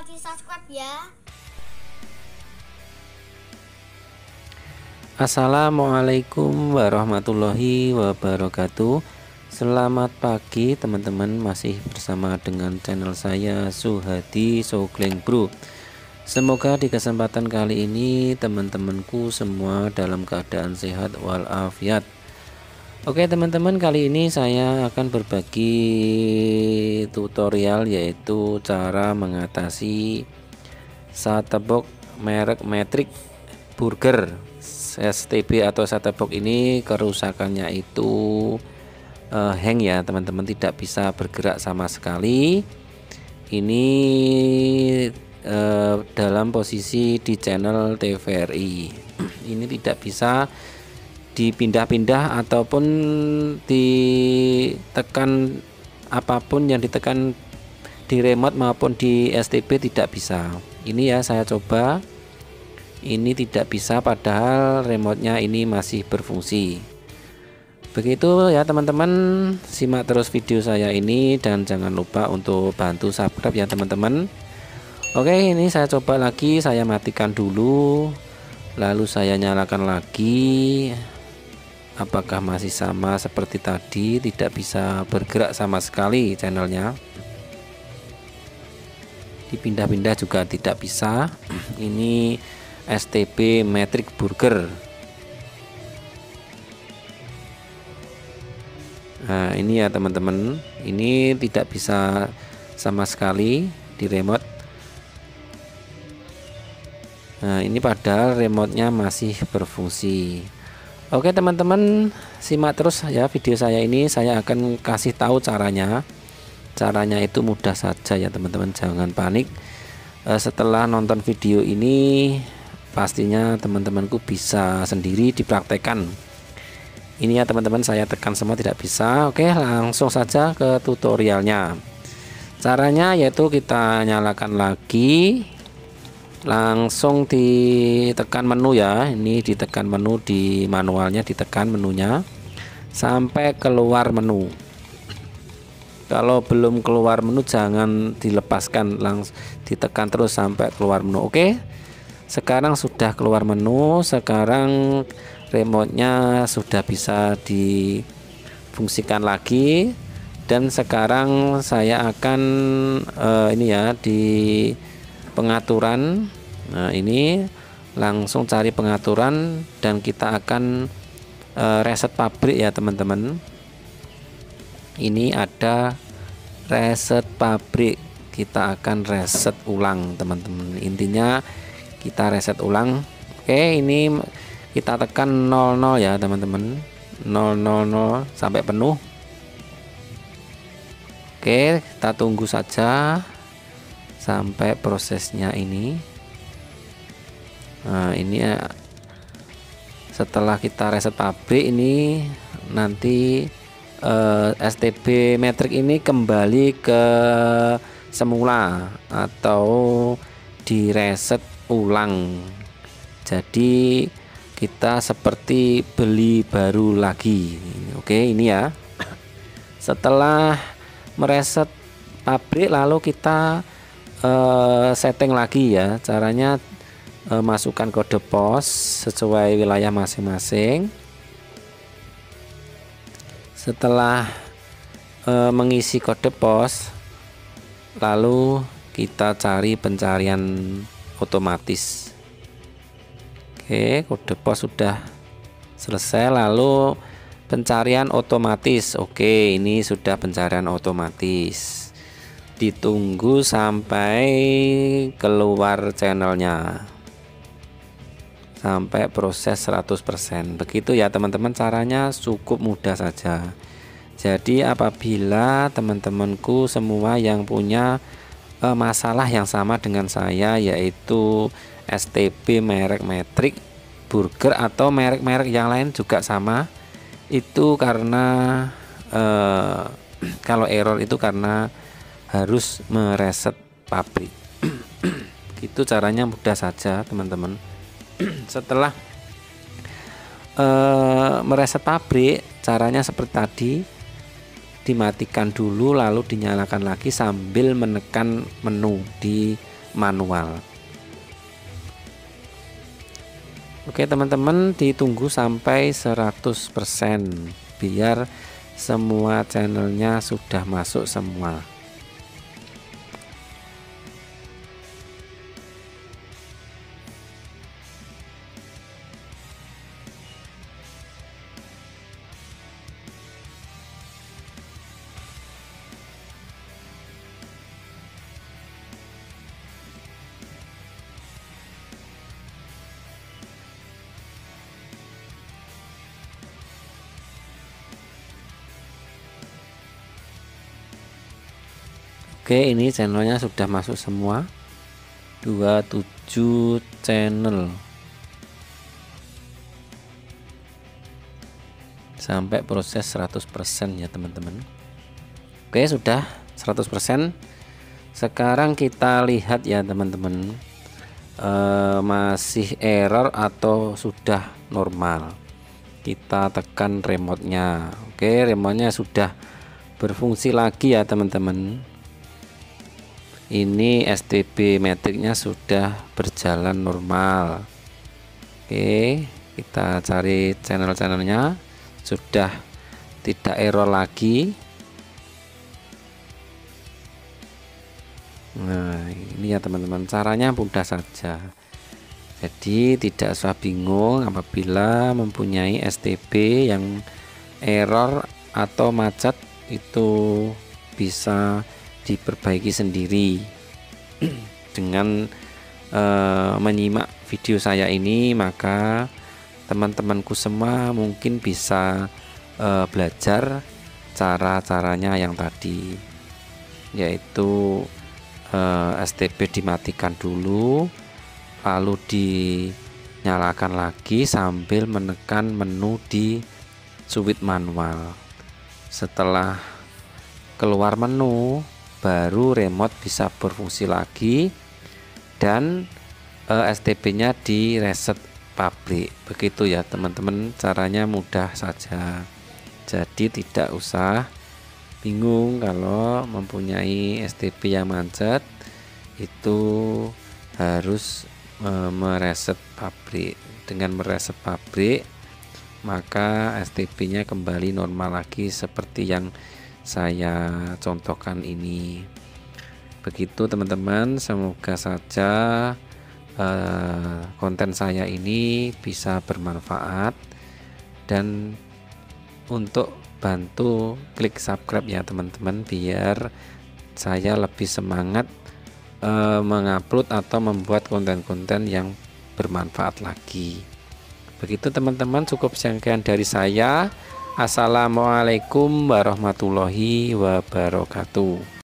di subscribe ya. Assalamualaikum warahmatullahi wabarakatuh. Selamat pagi teman-teman, masih bersama dengan channel saya Suhadi Sogleng Bro. Semoga di kesempatan kali ini teman-temanku semua dalam keadaan sehat walafiat. Oke teman-teman, kali ini saya akan berbagi tutorial yaitu cara mengatasi Chatterbox merek Matrix Burger STB atau Chatterbox ini kerusakannya itu hang ya teman-teman, tidak bisa bergerak sama sekali. Ini dalam posisi di channel TVRI. Ini tidak bisa dipindah-pindah ataupun ditekan, apapun yang ditekan di remote maupun di STB tidak bisa. Ini ya saya coba, ini tidak bisa padahal remote-nya ini masih berfungsi. Begitu ya teman-teman, simak terus video saya ini dan jangan lupa untuk bantu subscribe ya teman-teman. Oke, ini saya coba lagi, saya matikan dulu lalu saya nyalakan lagi. Apakah masih sama seperti tadi, tidak bisa bergerak sama sekali channelnya, dipindah-pindah juga tidak bisa. Ini STB Matrix Burger. Nah ini ya teman-teman, ini tidak bisa sama sekali di remote. Nah ini padahal remote-nya masih berfungsi. Oke teman-teman, simak terus ya video saya ini. Saya akan kasih tahu caranya. Caranya itu mudah saja ya teman-teman, jangan panik. Setelah nonton video ini pastinya teman-temanku bisa sendiri dipraktekkan. Ini ya teman-teman, saya tekan semua tidak bisa. Oke, langsung saja ke tutorialnya. Caranya yaitu kita nyalakan lagi, langsung ditekan menu ya. Ini ditekan menu, di manualnya ditekan menunya sampai keluar menu. Kalau belum keluar menu jangan dilepaskan, langsung ditekan terus sampai keluar menu. Oke, sekarang sudah keluar menu. Sekarang remote-nya sudah bisa difungsikan lagi. Dan sekarang saya akan ini ya, di pengaturan. Nah ini langsung cari pengaturan dan kita akan reset pabrik ya teman-teman. Ini ada reset pabrik, kita akan reset ulang teman-teman. Intinya kita reset ulang. Oke, ini kita tekan 00 ya teman-teman, 000 sampai penuh. Oke, kita tunggu saja sampai prosesnya ini. Nah ini ya, setelah kita reset pabrik ini nanti STB Matrix ini kembali ke semula atau di reset ulang. Jadi kita seperti beli baru lagi. Oke, ini ya. Setelah mereset pabrik lalu kita setting lagi ya. Caranya masukkan kode pos sesuai wilayah masing-masing. Setelah mengisi kode pos, lalu kita cari pencarian otomatis. Oke, kode pos sudah selesai, lalu pencarian otomatis. Oke, ini sudah pencarian otomatis. Ditunggu sampai keluar channelnya, sampai proses 100%. Begitu ya teman-teman, caranya cukup mudah saja. Jadi apabila teman-temanku semua yang punya masalah yang sama dengan saya, yaitu STB merek Matrix Burger atau merek-merek yang lain juga sama, itu karena kalau error itu karena harus mereset pabrik. Itu caranya mudah saja teman-teman. Setelah mereset pabrik, caranya seperti tadi, dimatikan dulu lalu dinyalakan lagi sambil menekan menu di manual. Oke teman-teman, ditunggu sampai 100% biar semua channelnya sudah masuk semua. Oke, ini channelnya sudah masuk semua, 27 channel sampai proses 100% ya teman-teman. Oke, sudah 100%. Sekarang kita lihat ya teman-teman, masih error atau sudah normal. Kita tekan remote-nya. Oke, remote-nya sudah berfungsi lagi ya teman-teman. Ini STB metriknya sudah berjalan normal. Oke, kita cari channel-channelnya, sudah tidak error lagi. Nah ini ya teman-teman, caranya mudah saja. Jadi tidak usah bingung apabila mempunyai STB yang error atau macet, itu bisa diperbaiki sendiri dengan menyimak video saya ini. Maka teman-temanku semua mungkin bisa belajar cara-caranya yang tadi, yaitu STB dimatikan dulu, lalu dinyalakan lagi sambil menekan menu di switch manual. Setelah keluar menu, baru remote bisa berfungsi lagi dan STB-nya di reset pabrik. Begitu ya teman-teman, caranya mudah saja. Jadi tidak usah bingung kalau mempunyai STB yang macet, itu harus mereset pabrik. Dengan mereset pabrik, maka STB-nya kembali normal lagi seperti yang saya contohkan ini. Begitu teman-teman, semoga saja konten saya ini bisa bermanfaat, dan untuk bantu klik subscribe ya teman-teman, biar saya lebih semangat mengupload atau membuat konten-konten yang bermanfaat lagi. Begitu teman-teman, cukup sekian dari saya. Assalamualaikum warahmatullahi wabarakatuh.